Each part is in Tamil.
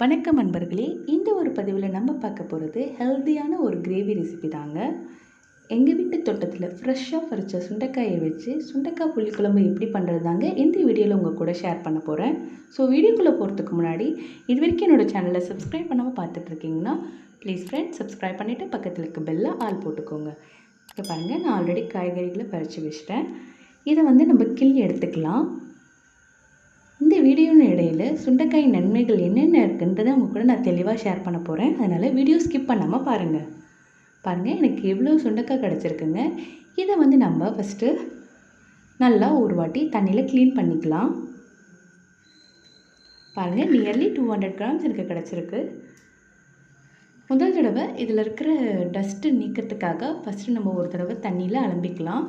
வணக்கம் நண்பர்களே, இந்த ஒரு பதிவில் நம்ம பார்க்க போகிறது ஹெல்த்தியான ஒரு கிரேவி ரெசிபி தாங்க. எங்கள் வீட்டு தோட்டத்தில் ஃப்ரெஷ்ஷாக பறித்த சுண்டைக்காயை வச்சு சுண்டைக்காய் புளிக்குழம்பு எப்படி பண்ணுறது தாங்க இந்த வீடியோவில் உங்கள் கூட ஷேர் பண்ண போகிறேன். ஸோ வீடியோக்குள்ளே போகிறதுக்கு முன்னாடி இது வரைக்கும் என்னோடய சேனலை சப்ஸ்கிரைப் பண்ணாமல் பார்த்துட்ருக்கீங்கன்னா ப்ளீஸ் ஃப்ரெண்ட்ஸ் சப்ஸ்கிரைப் பண்ணிவிட்டு பக்கத்தில் இருக்க பெல்லை ஆல் போட்டுக்கோங்க. இங்கே பாருங்கள், நான் ஆல்ரெடி காய்கறிகளை பறித்து வச்சிட்டேன். இதை நம்ம கிள்ளி எடுத்துக்கலாம். இந்த வீடியோவின் இடையில் சுண்டைக்காய் நன்மைகள் என்னென்ன இருக்குன்றதை உங்கள் கூட நான் தெளிவாக ஷேர் பண்ண போகிறேன். அதனால் வீடியோ ஸ்கிப் பண்ணாமல் பாருங்கள். எனக்கு எவ்வளோ சுண்டைக்காய் கிடச்சிருக்குங்க. இதை நம்ம ஃபஸ்ட்டு நல்லா ஒரு வாட்டி தண்ணியில் க்ளீன் பண்ணிக்கலாம். பாருங்கள், நியர்லி 200 கிராம்ஸ் எனக்கு கிடச்சிருக்கு. முதல் தடவை இதில் இருக்கிற டஸ்ட்டு நீக்கிறதுக்காக ஃபஸ்ட்டு நம்ம ஒரு தடவை தண்ணியில் அலம்பிக்கலாம்.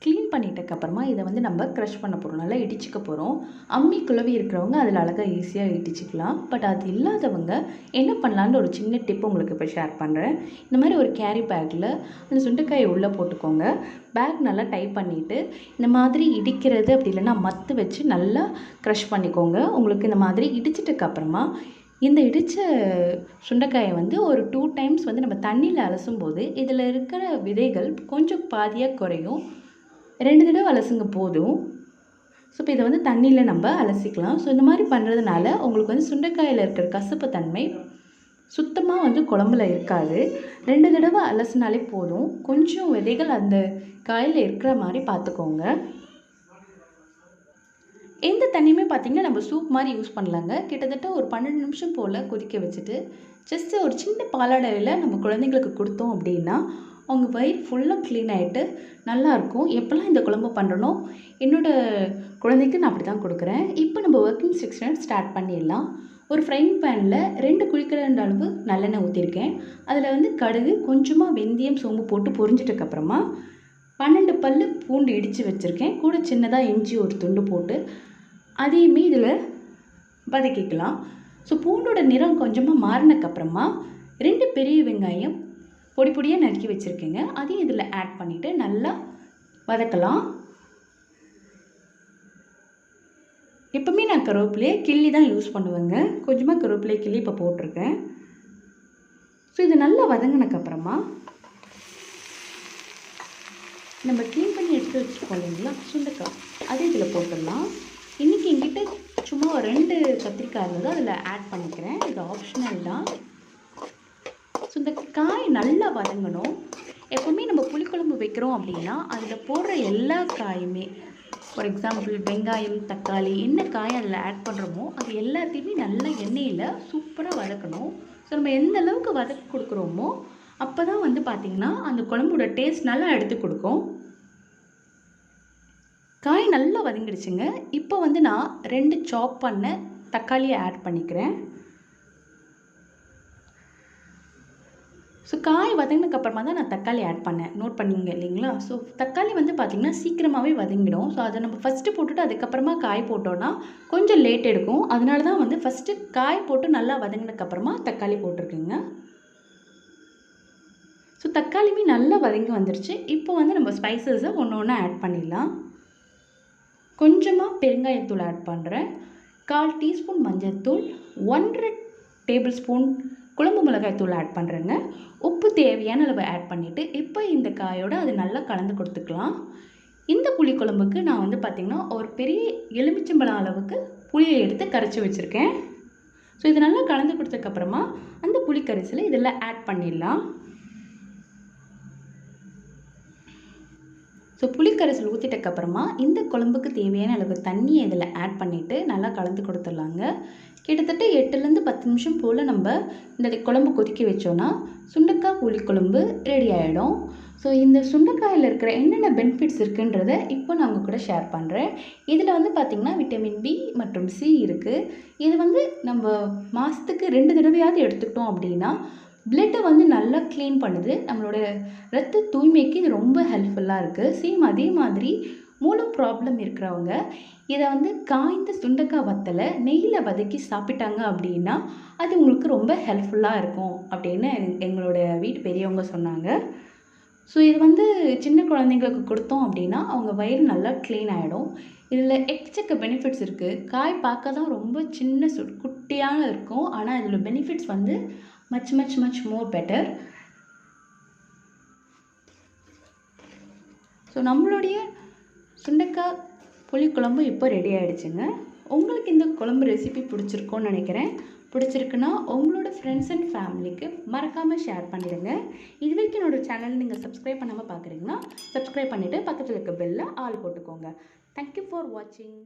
க்ளீன் பண்ணிட்டதுக்கப்புறமா இதை நம்ம க்ரஷ் பண்ண போகிறோம், நல்லா இடிச்சிக்க போகிறோம். அம்மி குழவி இருக்கிறவங்க அதில் அழகாக ஈஸியாக இடிச்சிக்கலாம். பட் அது இல்லாதவங்க என்ன பண்ணலான்னு ஒரு சின்ன டிப் உங்களுக்கு இப்போ ஷேர் பண்ணுறேன். இந்த மாதிரி ஒரு கேரி பேக்கில் அந்த சுண்டைக்காயை உள்ளே போட்டுக்கோங்க. பேக் நல்லா டைப் பண்ணிவிட்டு இந்த மாதிரி இடிக்கிறது அப்படி இல்லைன்னா மத்து வச்சு நல்லா க்ரஷ் பண்ணிக்கோங்க. உங்களுக்கு இந்த மாதிரி இடிச்சிட்டதுக்கப்புறமா இந்த இடித்த சுண்டைக்காயை ஒரு 2 டைம்ஸ் நம்ம தண்ணியில் அலசும் போது இதில் இருக்கிற விதைகள் கொஞ்சம் பாதியாக குறையும். 2 தடவை அலசுங்க போதும். ஸோ இப்போ இதை தண்ணியில் நம்ம அலசிக்கலாம். ஸோ இந்த மாதிரி பண்ணுறதுனால உங்களுக்கு சுண்டைக்காயில் இருக்கிற கசப்பு தன்மை சுத்தமாக குழம்புல இருக்காது. 2 தடவை அலசினாலே போதும். கொஞ்சம் விதைகள் அந்த காயில் இருக்கிற மாதிரி பார்த்துக்கோங்க. எந்த தண்ணியுமே பார்த்திங்கன்னா நம்ம சூப் மாதிரி யூஸ் பண்ணலாங்க. கிட்டத்தட்ட ஒரு 12 நிமிஷம் போல் கொதிக்க வச்சுட்டு ஜஸ்ட்டு ஒரு சின்ன பாலாடையில் நம்ம குழந்தைங்களுக்கு கொடுத்தோம் அப்படின்னா அவங்க வயிறு ஃபுல்லாக க்ளீன் ஆகிட்டு நல்லாயிருக்கும். எப்போல்லாம் இந்த குழம்பு பண்ணுறனோ என்னோடய குழந்தைக்கு நான் அப்படி தான் கொடுக்குறேன். இப்போ நம்ம ஒர்க்கிங் செக்ஷன் ஸ்டார்ட் பண்ணிடலாம். ஒரு ஃப்ரைங் பேனில் 2 குழிக்கரண்டி அளவு நல்லெண்ணெய் ஊற்றிருக்கேன். அதில் கடுகு, கொஞ்சமாக வெந்தயம், சோம்பு போட்டு பொரிஞ்சிட்டதுக்கப்புறமா 12 பல் பூண்டு இடித்து வச்சுருக்கேன். கூட சின்னதாக இஞ்சி ஒரு துண்டு போட்டு அதையுமே இதில் வதக்கிக்கலாம். ஸோ பூண்டோட நிறம் கொஞ்சமாக மாறினதுக்கப்புறமா 2 பெரிய வெங்காயம் பொடி பொடியாக நறுக்கி வச்சுருக்கேங்க. அதையும் இதில் ஆட் பண்ணிவிட்டு நல்லா வதக்கலாம். எப்போவுமே நான் கருவேப்பிலையை கிள்ளி தான் யூஸ் பண்ணுவேங்க. கொஞ்சமாக கருவேப்பிலையை கிள்ளி இப்போ போட்டிருக்கேன். ஸோ இது நல்லா வதங்கினதுக்கப்புறமா நம்ம க்ளீன் பண்ணி எடுத்து வச்சுருக்கோம் இல்லைங்களா சுண்டைக்காய், அதை இதில் போட்டுடலாம். இன்றைக்கி என்கிட்ட சும்மா 2 கத்திரிக்காய் இருந்தது, அதில் ஆட் பண்ணிக்கிறேன். இது ஆப்ஷனல் தான். ஸோ இந்த காய் நல்லா வதங்கணும். எப்போவுமே நம்ம புளிக்குழம்பு வைக்கிறோம் அப்படின்னா அதில் போடுற எல்லா காயுமே, ஃபார் எக்ஸாம்பிள் வெங்காயம், தக்காளி, என்ன காய் அதில் ஆட் பண்ணுறோமோ அது எல்லாத்தையுமே நல்லா எண்ணெயில் சூப்பராக வதக்கணும். ஸோ நம்ம எந்த அளவுக்கு வதக்கி கொடுக்குறோமோ அப்போ தான் பார்த்திங்கன்னா அந்த குழம்போட டேஸ்ட் நல்லா எடுத்து கொடுக்கும். காய் நல்லா வதங்கிடுச்சுங்க. இப்போ நான் 2 சாப் பண்ண தக்காளியை ஆட் பண்ணிக்கிறேன். ஸோ காய் வதங்கினதுக்கப்புறமா தான் நான் தக்காளி ஆட் பண்ணேன். நோட் பண்ணிங்க இல்லைங்களா? ஸோ தக்காளி பார்த்திங்கன்னா சீக்கிரமாகவே வதங்கிடும். ஸோ அதை நம்ம ஃபஸ்ட்டு போட்டுட்டு அதுக்கப்புறமா காய் போட்டோன்னா கொஞ்சம் லேட் எடுக்கும். அதனால தான் ஃபஸ்ட்டு காய் போட்டு நல்லா வதங்கினதுக்கப்புறமா தக்காளி போட்டிருக்கேங்க. ஸோ தக்காளியுமே நல்லா வதங்கி வந்துருச்சு. இப்போ நம்ம ஸ்பைசஸை ஒன்று ஒன்றா ஆட் பண்ணிடலாம். கொஞ்சமாக பெருங்காயத்தூள் ஆட் பண்ணுறேன். 1/4 டீஸ்பூன் மஞ்சள்தூள், 1½ டேபிள் ஸ்பூன் குழம்பு மிளகாய்த்தூள் ஆட் பண்ணுறேங்க. உப்பு தேவையான அளவு ஆட் பண்ணிவிட்டு இப்போ இந்த காயோடு அது நல்லா கலந்து கொடுத்துக்கலாம். இந்த புளி குழம்புக்கு நான் பார்த்திங்கன்னா ஒரு பெரிய எலுமிச்சம்பழம் அளவுக்கு புளியை எடுத்து கரைச்சி வச்சுருக்கேன். ஸோ இது நல்லா கலந்து கொடுத்ததுக்கப்புறமா அந்த புளி கரைசலை இதில் ஆட் பண்ணிடலாம். ஸோ புளிக்கரைசல் ஊற்றிட்டக்கப்புறமா இந்த குழம்புக்கு தேவையான அளவு தண்ணியை இதில் ஆட் பண்ணிவிட்டு நல்லா கலந்து கொடுத்துடலாங்க. கிட்டத்தட்ட 8லேருந்து 10 நிமிஷம் போல் நம்ம இந்த குழம்பு கொதிக்க வச்சோன்னா சுண்டைக்காய் புளிக்குழம்பு ரெடி ஆகிடும். ஸோ இந்த சுண்டைக்காயில் இருக்கிற என்னென்ன பெனிஃபிட்ஸ் இருக்குன்றதை இப்போ நான் உங்கள் கூட ஷேர் பண்ணுறேன். இதில் பார்த்திங்கன்னா விட்டமின் பி மற்றும் சி இருக்குது. இது நம்ம மாதத்துக்கு 2 தடவையாவது எடுத்துக்கிட்டோம் அப்படின்னா பிளட்டை நல்லா க்ளீன் பண்ணுது. நம்மளோட ரத்த தூய்மைக்கு இது ரொம்ப ஹெல்ப்ஃபுல்லாக இருக்குது. சேம் அதே மாதிரி மூலம் ப்ராப்ளம் இருக்கிறவங்க இதை வந்து காய்ந்த சுண்டக்காய் வத்தலை நெய்யில் வதக்கி சாப்பிட்டாங்க அப்படின்னா அது உங்களுக்கு ரொம்ப ஹெல்ப்ஃபுல்லாக இருக்கும் அப்படின்னு எங்களோட வீட்டு பெரியவங்க சொன்னாங்க. ஸோ இது வந்து சின்ன குழந்தைங்களுக்கு கொடுத்தோம் அப்படின்னா அவங்க வயிறு நல்லா க்ளீன் ஆகிடும். இதில் எக்கச்சக்க பெனிஃபிட்ஸ் இருக்குது. காய் பார்க்க தான் ரொம்ப சின்ன குட்டியான இருக்கும், ஆனால் இதில் பெனிஃபிட்ஸ் வந்து much much much more better. So நம்மளுடைய சுண்டைக்காய் புளிக்குழம்பு இப்போ ரெடி ஆகிடுச்சுங்க. உங்களுக்கு இந்த குழம்பு ரெசிபி பிடிச்சிருக்கோன்னு நினைக்கிறேன். பிடிச்சிருக்குன்னா உங்களோட ஃப்ரெண்ட்ஸ் அண்ட் ஃபேமிலிக்கு மறக்காமல் ஷேர் பண்ணிடுங்க. இது வரைக்கும் என்னோடய சேனல் நீங்கள் சப்ஸ்கிரைப் பண்ணாமல் பார்க்குறீங்கன்னா சப்ஸ்கிரைப் பண்ணிவிட்டு பக்கத்தில் இருக்க பெல்ல ஆல் போட்டுக்கோங்க. தேங்க்யூ ஃபார் வாட்சிங்.